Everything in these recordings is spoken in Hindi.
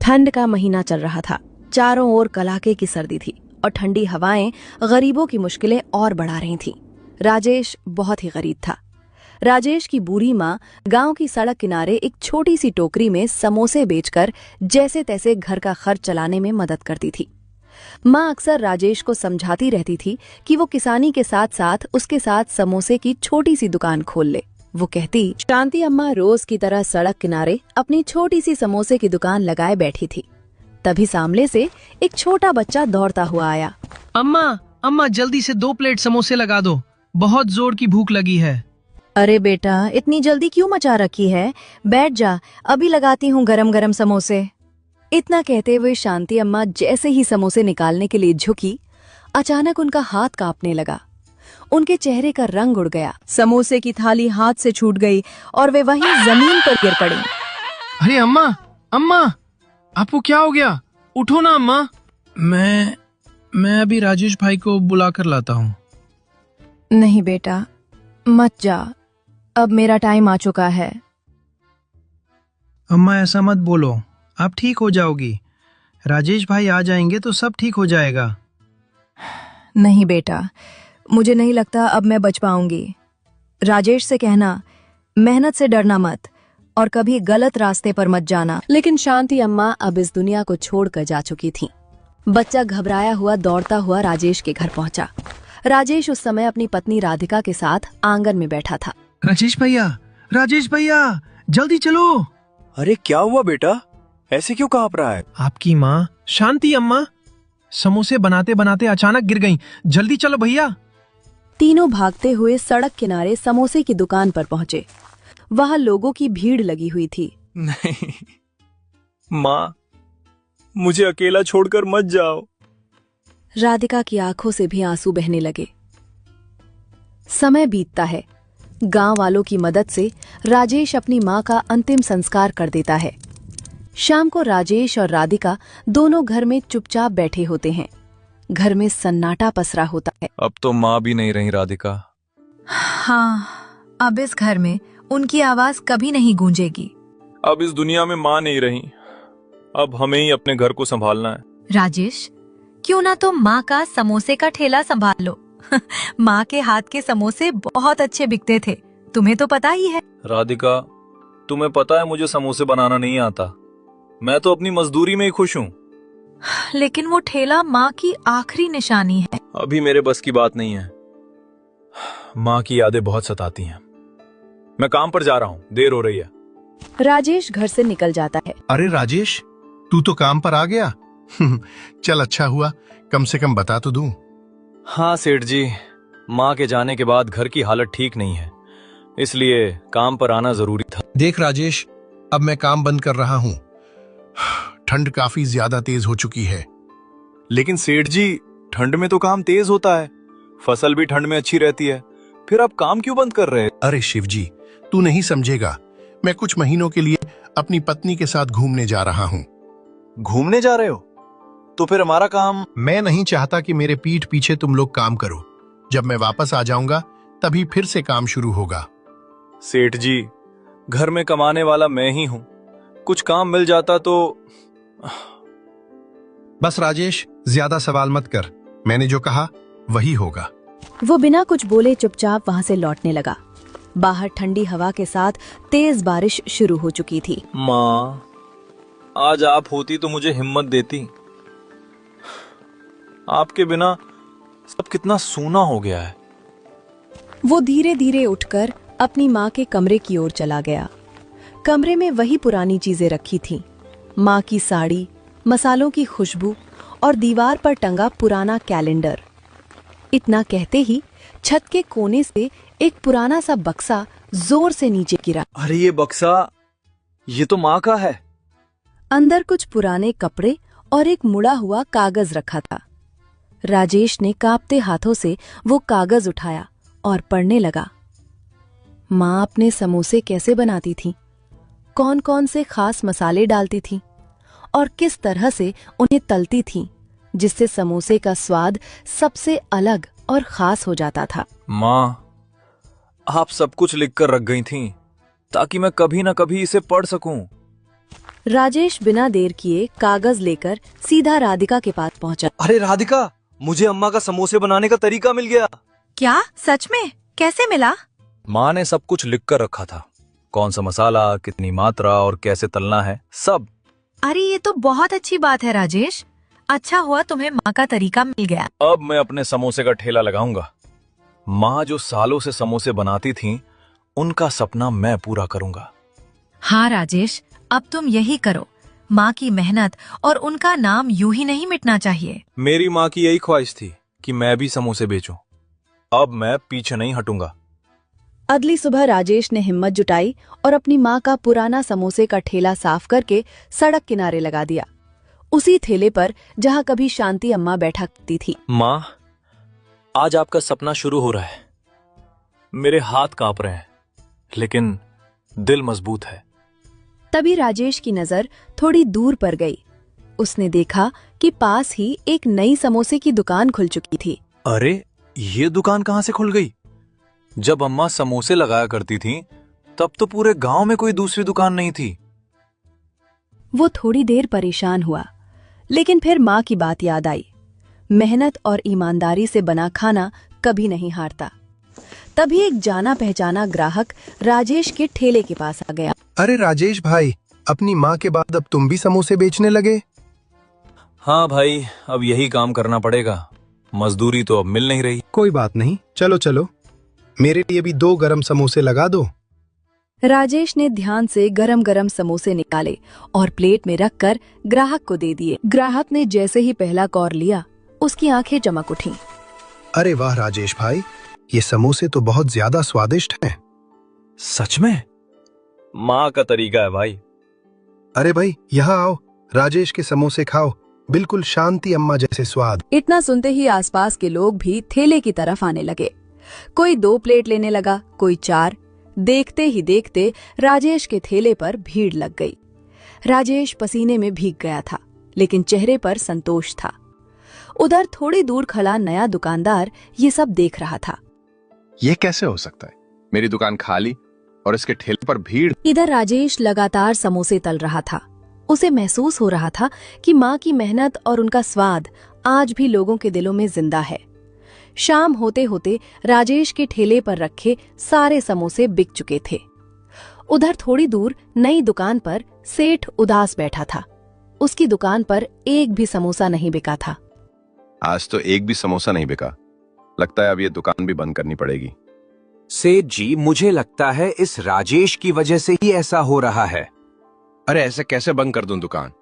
ठंड का महीना चल रहा था। चारों ओर कड़ाके की सर्दी थी और ठंडी हवाएं गरीबों की मुश्किलें और बढ़ा रही थीं। राजेश बहुत ही गरीब था। राजेश की बूढ़ी माँ गांव की सड़क किनारे एक छोटी सी टोकरी में समोसे बेचकर जैसे तैसे घर का खर्च चलाने में मदद करती थी। माँ अक्सर राजेश को समझाती रहती थी कि वो किसानी के साथ साथ उसके साथ समोसे की छोटी सी दुकान खोल ले। वो कहती, शांति अम्मा रोज की तरह सड़क किनारे अपनी छोटी सी समोसे की दुकान लगाए बैठी थी। तभी सामने से एक छोटा बच्चा दौड़ता हुआ आया। अम्मा अम्मा जल्दी से 2 प्लेट समोसे लगा दो, बहुत जोर की भूख लगी है। अरे बेटा, इतनी जल्दी क्यों मचा रखी है? बैठ जा, अभी लगाती हूँ गरम गरम समोसे। इतना कहते हुए शांति अम्मा जैसे ही समोसे निकालने के लिए झुकी, अचानक उनका हाथ कांपने लगा। उनके चेहरे का रंग उड़ गया। समोसे की थाली हाथ से छूट गई और वे वहीं जमीन पर गिर पड़ी। अरे अम्मा अम्मा, आपको क्या हो गया? उठो ना अम्मा। मैं अभी राजेश भाई को बुला कर लाता हूँ। नहीं बेटा, मत जा, अब मेरा टाइम आ चुका है। अम्मा ऐसा मत बोलो, आप ठीक हो जाओगी। राजेश भाई आ जाएंगे तो सब ठीक हो जाएगा। नहीं बेटा, मुझे नहीं लगता अब मैं बच पाऊंगी। राजेश से कहना, मेहनत से डरना मत और कभी गलत रास्ते पर मत जाना। लेकिन शांति अम्मा अब इस दुनिया को छोड़कर जा चुकी थी। बच्चा घबराया हुआ दौड़ता हुआ राजेश के घर पहुंचा। राजेश उस समय अपनी पत्नी राधिका के साथ आंगन में बैठा था। राजेश भैया जल्दी चलो। अरे क्या हुआ बेटा, ऐसे क्यों कांप रहा है? आपकी माँ शांति अम्मा समोसे बनाते बनाते अचानक गिर गईं। जल्दी चलो भैया। तीनों भागते हुए सड़क किनारे समोसे की दुकान पर पहुंचे। वहां लोगों की भीड़ लगी हुई थी। नहीं माँ, मुझे अकेला छोड़कर मत जाओ। राधिका की आंखों से भी आंसू बहने लगे। समय बीतता है। गांव वालों की मदद से राजेश अपनी मां का अंतिम संस्कार कर देता है। शाम को राजेश और राधिका दोनों घर में चुपचाप बैठे होते हैं। घर में सन्नाटा पसरा होता है। अब तो माँ भी नहीं रही राधिका। हाँ, अब इस घर में उनकी आवाज कभी नहीं गूंजेगी। अब इस दुनिया में माँ नहीं रही, अब हमें ही अपने घर को संभालना है। राजेश, क्यों ना तुम माँ का समोसे का ठेला संभाल लो। माँ के हाथ के समोसे बहुत अच्छे बिकते थे, तुम्हें तो पता ही है। राधिका, तुम्हें पता है मुझे समोसे बनाना नहीं आता। मैं तो अपनी मजदूरी में ही खुश हूँ। लेकिन वो ठेला माँ की आखिरी निशानी है। अभी मेरे बस की बात नहीं है। माँ की यादें बहुत सताती हैं। मैं काम पर जा रहा हूँ, देर हो रही है। राजेश घर से निकल जाता है। अरे राजेश, तू तो काम पर आ गया। चल अच्छा हुआ, कम से कम बता तो दूं। हाँ सेठ जी, माँ के जाने के बाद घर की हालत ठीक नहीं है, इसलिए काम पर आना जरूरी था। देख राजेश, अब मैं काम बंद कर रहा हूँ। ठंड काफी ज्यादा तेज हो चुकी है। लेकिन सेठ जी, ठंड में तो काम तेज होता है, फसल भी ठंड में अच्छी रहती है, फिर आप काम क्यों बंद कर रहे हैं? अरे शिवजी, तू नहीं समझेगा। मैं कुछ महीनों के लिए अपनी पत्नी के साथ घूमने जा रहा हूँ। घूमने जा रहे हो? तो फिर हमारा काम? मैं नहीं चाहता कि मेरे पीठ पीछे तुम लोग काम करो। जब मैं वापस आ जाऊंगा तभी फिर से काम शुरू होगा। सेठ जी, घर में कमाने वाला मैं ही हूँ, कुछ काम मिल जाता तो। बस राजेश, ज्यादा सवाल मत कर। मैंने जो कहा वही होगा। वो बिना कुछ बोले चुपचाप वहां से लौटने लगा। बाहर ठंडी हवा के साथ तेज बारिश शुरू हो चुकी थी। माँ, आज आप होती तो मुझे हिम्मत देती। आपके बिना सब कितना सूना हो गया है। वो धीरे धीरे उठकर अपनी माँ के कमरे की ओर चला गया। कमरे में वही पुरानी चीजें रखी थीं। माँ की साड़ी, मसालों की खुशबू और दीवार पर टंगा पुराना कैलेंडर। इतना कहते ही छत के कोने से एक पुराना सा बक्सा जोर से नीचे गिरा। अरे ये बक्सा, ये तो माँ का है। अंदर कुछ पुराने कपड़े और एक मुड़ा हुआ कागज रखा था। राजेश ने कांपते हाथों से वो कागज उठाया और पढ़ने लगा। माँ अपने समोसे कैसे बनाती थी, कौन कौन से खास मसाले डालती थी और किस तरह से उन्हें तलती थी, जिससे समोसे का स्वाद सबसे अलग और खास हो जाता था। माँ, आप सब कुछ लिखकर रख गई थीं ताकि मैं कभी ना कभी इसे पढ़ सकूं। राजेश बिना देर किए कागज लेकर सीधा राधिका के पास पहुंचा। अरे राधिका, मुझे अम्मा का समोसे बनाने का तरीका मिल गया। क्या सच में? कैसे मिला? माँ ने सब कुछ लिख कर रखा था, कौन सा मसाला, कितनी मात्रा और कैसे तलना है, सब। अरे ये तो बहुत अच्छी बात है राजेश। अच्छा हुआ तुम्हें माँ का तरीका मिल गया। अब मैं अपने समोसे का ठेला लगाऊंगा। माँ जो सालों से समोसे बनाती थीं, उनका सपना मैं पूरा करूंगा। हाँ राजेश, अब तुम यही करो। माँ की मेहनत और उनका नाम यूं ही नहीं मिटना चाहिए। मेरी माँ की यही ख्वाहिश थी कि मैं भी समोसे बेचूं। अब मैं पीछे नहीं हटूंगा। अगली सुबह राजेश ने हिम्मत जुटाई और अपनी माँ का पुराना समोसे का ठेला साफ करके सड़क किनारे लगा दिया, उसी ठेले पर जहाँ कभी शांति अम्मा बैठा करती थी। माँ, आज आपका सपना शुरू हो रहा है। मेरे हाथ कांप रहे हैं, लेकिन दिल मजबूत है। तभी राजेश की नजर थोड़ी दूर पर गई। उसने देखा कि पास ही एक नई समोसे की दुकान खुल चुकी थी। अरे, ये दुकान कहाँ से खुल गई? जब अम्मा समोसे लगाया करती थीं, तब तो पूरे गांव में कोई दूसरी दुकान नहीं थी। वो थोड़ी देर परेशान हुआ, लेकिन फिर माँ की बात याद आई। मेहनत और ईमानदारी से बना खाना कभी नहीं हारता। तभी एक जाना पहचाना ग्राहक राजेश के ठेले के पास आ गया। अरे राजेश भाई, अपनी माँ के बाद अब तुम भी समोसे बेचने लगे? हाँ भाई, अब यही काम करना पड़ेगा। मजदूरी तो अब मिल नहीं रही। कोई बात नहीं, चलो चलो, मेरे लिए भी 2 गरम समोसे लगा दो। राजेश ने ध्यान से गरम गरम समोसे निकाले और प्लेट में रखकर ग्राहक को दे दिए। ग्राहक ने जैसे ही पहला कौर लिया, उसकी आंखें चमक उठीं। अरे वाह राजेश भाई, ये समोसे तो बहुत ज्यादा स्वादिष्ट हैं। सच में? माँ का तरीका है भाई। अरे भाई, यहाँ आओ, राजेश के समोसे खाओ, बिल्कुल शांति अम्मा जैसे स्वाद। इतना सुनते ही आसपास के लोग भी ठेले की तरफ आने लगे। कोई 2 प्लेट लेने लगा, कोई 4। देखते ही देखते राजेश के ठेले पर भीड़ लग गई। राजेश पसीने में भीग गया था, लेकिन चेहरे पर संतोष था। उधर थोड़ी दूर खड़ा नया दुकानदार ये सब देख रहा था। ये कैसे हो सकता है? मेरी दुकान खाली और इसके ठेले पर भीड़। इधर राजेश लगातार समोसे तल रहा था। उसे महसूस हो रहा था कि माँ की मेहनत और उनका स्वाद आज भी लोगों के दिलों में जिंदा है। शाम होते होते राजेश के ठेले पर रखे सारे समोसे बिक चुके थे। उधर थोड़ी दूर नई दुकान पर सेठ उदास बैठा था। उसकी दुकान पर एक भी समोसा नहीं बिका था। आज तो एक भी समोसा नहीं बिका। लगता है अब ये दुकान भी बंद करनी पड़ेगी। सेठ जी, मुझे लगता है इस राजेश की वजह से ही ऐसा हो रहा है। अरे ऐसे कैसे बंद कर दूं दुकान?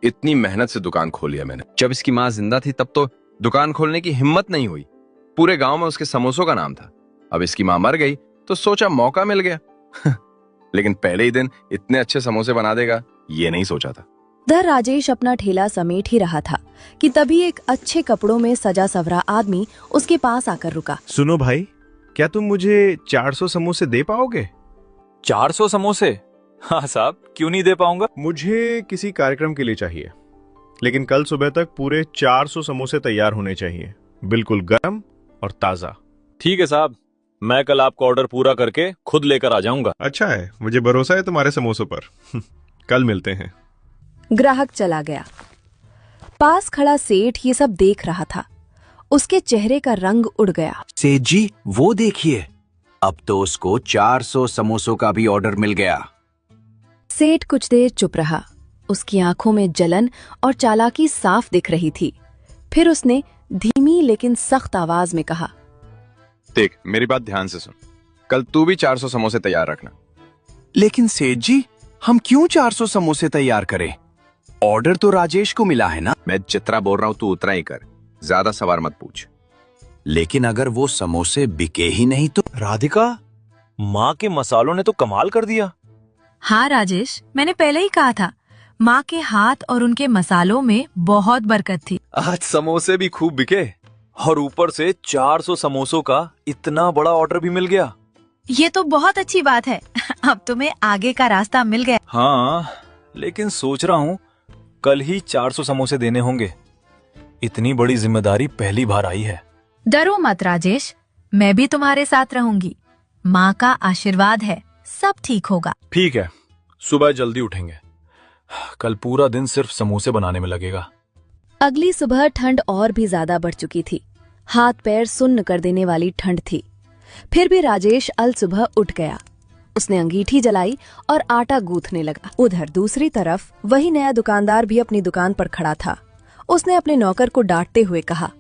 इतनी मेहनत से दुकान खोली है मैंने। जब इसकी माँ जिंदा थी तब तो दुकान खोलने की हिम्मत नहीं हुई। पूरे गांव में उसके समोसों का नाम था। अब इसकी माँ मर गई तो सोचा मौका मिल गया। लेकिन पहले ही दिन इतने अच्छे समोसे बना देगा, ये नहीं सोचा था। इधर राजेश अपना ठेला समेट ही रहा था कि तभी एक अच्छे कपड़ों में सजा सवरा आदमी उसके पास आकर रुका। सुनो भाई, क्या तुम मुझे 400 समोसे दे पाओगे? 400 समोसे? हाँ साहब, क्यों नहीं दे पाऊंगा। मुझे किसी कार्यक्रम के लिए चाहिए, लेकिन कल सुबह तक पूरे 400 समोसे तैयार होने चाहिए, बिल्कुल गर्म और ताजा। ठीक है साहब, मैं कल आपका ऑर्डर पूरा करके खुद लेकर आ जाऊंगा। अच्छा है, मुझे भरोसा है तुम्हारे समोसों पर। कल मिलते हैं। ग्राहक चला गया। पास खड़ा सेठ ये सब देख रहा था। उसके चेहरे का रंग उड़ गया। सेठ जी, वो देखिए, अब तो उसको 400 समोसों का भी ऑर्डर मिल गया। सेठ कुछ देर चुप रहा। उसकी आंखों में जलन और चालाकी साफ दिख रही थी। फिर उसने धीमी लेकिन सख्त आवाज में कहा, देख, मेरी बात ध्यान से सुन। कल तू भी 400 समोसे तैयार रखना। लेकिन सेठ जी, हम क्यों 400 समोसे तैयार करें? ऑर्डर तो राजेश को मिला है ना। मैं जितना बोल रहा हूं तू उतना ही कर, ज्यादा सवाल मत पूछ। लेकिन अगर वो समोसे बिके ही नहीं तो? राधिका, माँ के मसालों ने तो कमाल कर दिया। हाँ राजेश, मैंने पहले ही कहा था, माँ के हाथ और उनके मसालों में बहुत बरकत थी। आज समोसे भी खूब बिके और ऊपर से 400 समोसों का इतना बड़ा ऑर्डर भी मिल गया। ये तो बहुत अच्छी बात है। अब तुम्हें आगे का रास्ता मिल गया। हाँ, लेकिन सोच रहा हूँ कल ही 400 समोसे देने होंगे। इतनी बड़ी जिम्मेदारी पहली बार आई है। डरो मत राजेश, मैं भी तुम्हारे साथ रहूंगी। माँ का आशीर्वाद है, सब ठीक होगा। ठीक है, सुबह जल्दी उठेंगे। कल पूरा दिन सिर्फ समोसे बनाने में लगेगा। अगली सुबह ठंड और भी ज्यादा बढ़ चुकी थी। हाथ पैर सुन्न कर देने वाली ठंड थी। फिर भी राजेश अल सुबह उठ गया। उसने अंगीठी जलाई और आटा गूंथने लगा। उधर दूसरी तरफ वही नया दुकानदार भी अपनी दुकान पर खड़ा था। उसने अपने नौकर को डांटते हुए कहा।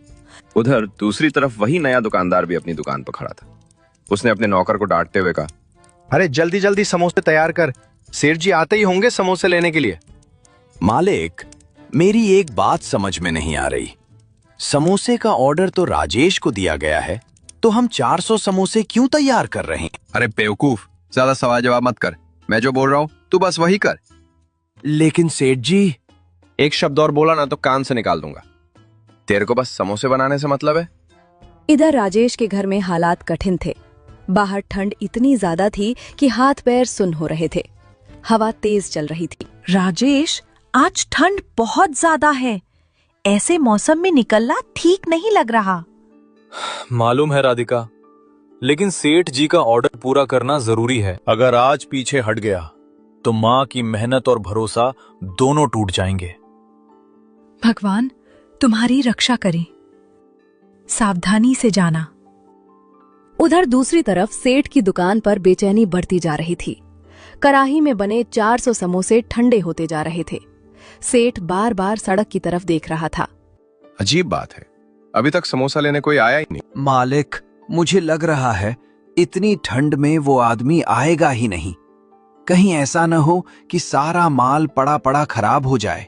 उधर दूसरी तरफ वही नया दुकानदार भी अपनी दुकान पर खड़ा था। उसने अपने नौकर को डांटते हुए कहा, अरे जल्दी जल्दी समोसे तैयार कर, सेठ जी आते ही होंगे समोसे लेने के लिए। मालिक, मेरी एक बात समझ में नहीं आ रही। समोसे का ऑर्डर तो राजेश को दिया गया है, तो हम 400 समोसे क्यों तैयार कर रहे हैं? अरे बेवकूफ, ज्यादा सवाल जवाब मत कर। मैं जो बोल रहा हूँ तू बस वही कर। लेकिन सेठ जी, एक शब्द और बोला ना तो कान से निकाल दूंगा। तेरे को बस समोसे बनाने से मतलब है? इधर राजेश के घर में हालात कठिन थे। बाहर ठंड इतनी ज्यादा थी कि हाथ पैर सुन्न हो रहे थे। हवा तेज चल रही थी। राजेश, आज ठंड बहुत ज्यादा है। ऐसे मौसम में निकलना ठीक नहीं लग रहा। मालूम है राधिका, लेकिन सेठ जी का ऑर्डर पूरा करना जरूरी है। अगर आज पीछे हट गया तो माँ की मेहनत और भरोसा दोनों टूट जाएंगे। भगवान तुम्हारी रक्षा करे। सावधानी से जाना। उधर दूसरी तरफ सेठ की दुकान पर बेचैनी बढ़ती जा रही थी। कड़ाही में बने 400 समोसे ठंडे होते जा रहे थे। सेठ बार बार सड़क की तरफ देख रहा था। अजीब बात है, अभी तक समोसा लेने कोई आया ही नहीं। मालिक, मुझे लग रहा है इतनी ठंड में वो आदमी आएगा ही नहीं। कहीं ऐसा न हो कि सारा माल पड़ा पड़ा खराब हो जाए।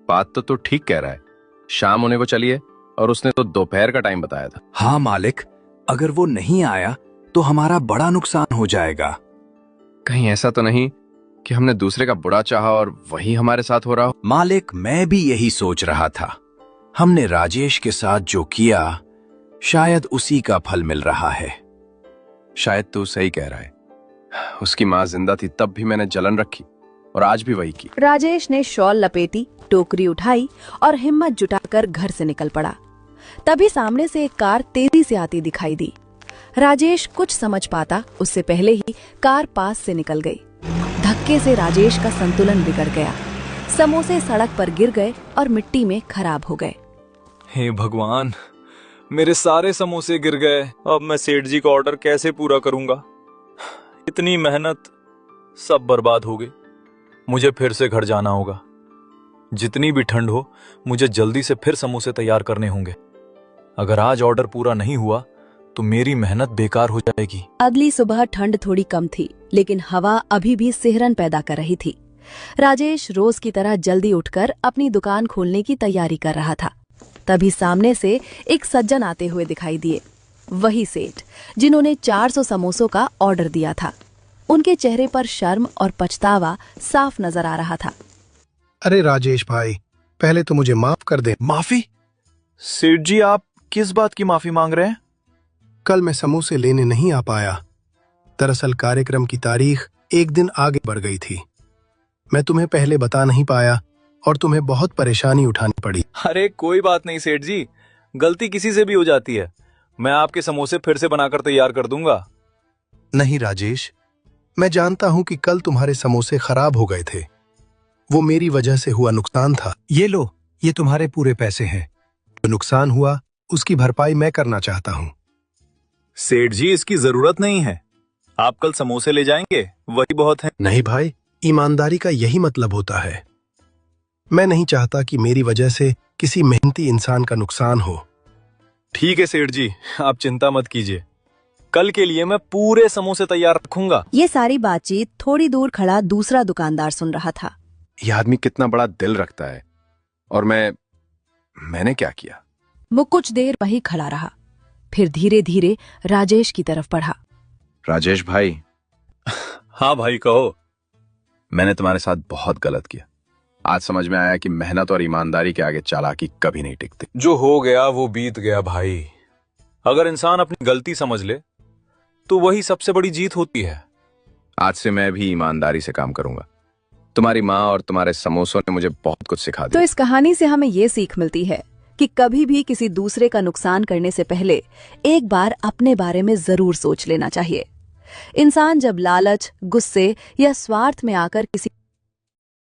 बात तो तू ठीक कह रहा है। शाम होने को चलिए, और उसने तो दोपहर का टाइम बताया था। हाँ मालिक, अगर वो नहीं आया तो हमारा बड़ा नुकसान हो जाएगा। कहीं ऐसा तो नहीं कि हमने दूसरे का बुरा चाहा और वही हमारे साथ हो रहा हो? मालिक, मैं भी यही सोच रहा था। हमने राजेश के साथ जो किया, शायद उसी का फल मिल रहा है। शायद तू सही कह रहा है। उसकी माँ जिंदा थी तब भी मैंने जलन रखी, और आज भी वही की। राजेश ने शॉल लपेटी, टोकरी उठाई और हिम्मत जुटाकर घर से निकल पड़ा। तभी सामने से एक कार तेजी से आती दिखाई दी। राजेश कुछ समझ पाता उससे पहले ही कार पास से निकल गई। धक्के से राजेश का संतुलन बिगड़ गया। समोसे सड़क पर गिर गए और मिट्टी में खराब हो गए। हे भगवान, मेरे सारे समोसे गिर गए। अब मैं सेठ जी का ऑर्डर कैसे पूरा करूंगा? इतनी मेहनत सब बर्बाद हो गई। मुझे फिर से घर जाना होगा। जितनी भी ठंड हो, मुझे जल्दी से फिर समोसे तैयार करने होंगे। अगर आज ऑर्डर पूरा नहीं हुआ तो मेरी मेहनत बेकार हो जाएगी। अगली सुबह ठंड थोड़ी कम थी, लेकिन हवा अभी भी सिहरन पैदा कर रही थी। राजेश रोज की तरह जल्दी उठकर अपनी दुकान खोलने की तैयारी कर रहा था। तभी सामने से एक सज्जन आते हुए दिखाई दिए। वही सेठ जिन्होंने 400 समोसों का ऑर्डर दिया था। उनके चेहरे पर शर्म और पछतावा साफ नजर आ रहा था। अरे राजेश भाई, पहले तो मुझे माफ कर दे। माफी? सेठ जी, आप किस बात की माफी मांग रहे हैं? कल मैं समोसे लेने नहीं आ पाया। दरअसल कार्यक्रम की तारीख एक दिन आगे बढ़ गई थी। मैं तुम्हें पहले बता नहीं पाया और तुम्हें बहुत परेशानी उठानी पड़ी। अरे कोई बात नहीं सेठ जी, गलती किसी से भी हो जाती है। मैं आपके समोसे फिर से बनाकर तैयार कर दूंगा। नहीं राजेश, मैं जानता हूं कि कल तुम्हारे समोसे खराब हो गए थे। वो मेरी वजह से हुआ नुकसान था। ये लो, ये तुम्हारे पूरे पैसे हैं। जो नुकसान हुआ उसकी भरपाई मैं करना चाहता हूं। सेठ जी, इसकी जरूरत नहीं है। आप कल समोसे ले जाएंगे, वही बहुत है। नहीं भाई, ईमानदारी का यही मतलब होता है। मैं नहीं चाहता कि मेरी वजह से किसी मेहनती इंसान का नुकसान हो। ठीक है सेठ जी, आप चिंता मत कीजिए। कल के लिए मैं पूरे समोसे तैयार रखूंगा। ये सारी बातचीत थोड़ी दूर खड़ा दूसरा दुकानदार सुन रहा था। यह आदमी कितना बड़ा दिल रखता है, और मैंने क्या किया? वो कुछ देर वहीं खड़ा रहा, फिर धीरे धीरे राजेश की तरफ बढ़ा। राजेश भाई। हाँ भाई, कहो। मैंने तुम्हारे साथ बहुत गलत किया। आज समझ में आया कि मेहनत और ईमानदारी के आगे चालाकी कभी नहीं टिकती। जो हो गया वो बीत गया भाई। अगर इंसान अपनी गलती समझ ले तो वही सबसे बड़ी जीत होती है। आज से मैं भी ईमानदारी से काम करूंगा। तुम्हारी माँ और तुम्हारे समोसों ने मुझे बहुत कुछ सिखा दिया। तो इस कहानी से हमें ये सीख मिलती है कि कभी भी किसी दूसरे का नुकसान करने से पहले एक बार अपने बारे में जरूर सोच लेना चाहिए। इंसान जब लालच, गुस्से या स्वार्थ में आकर किसी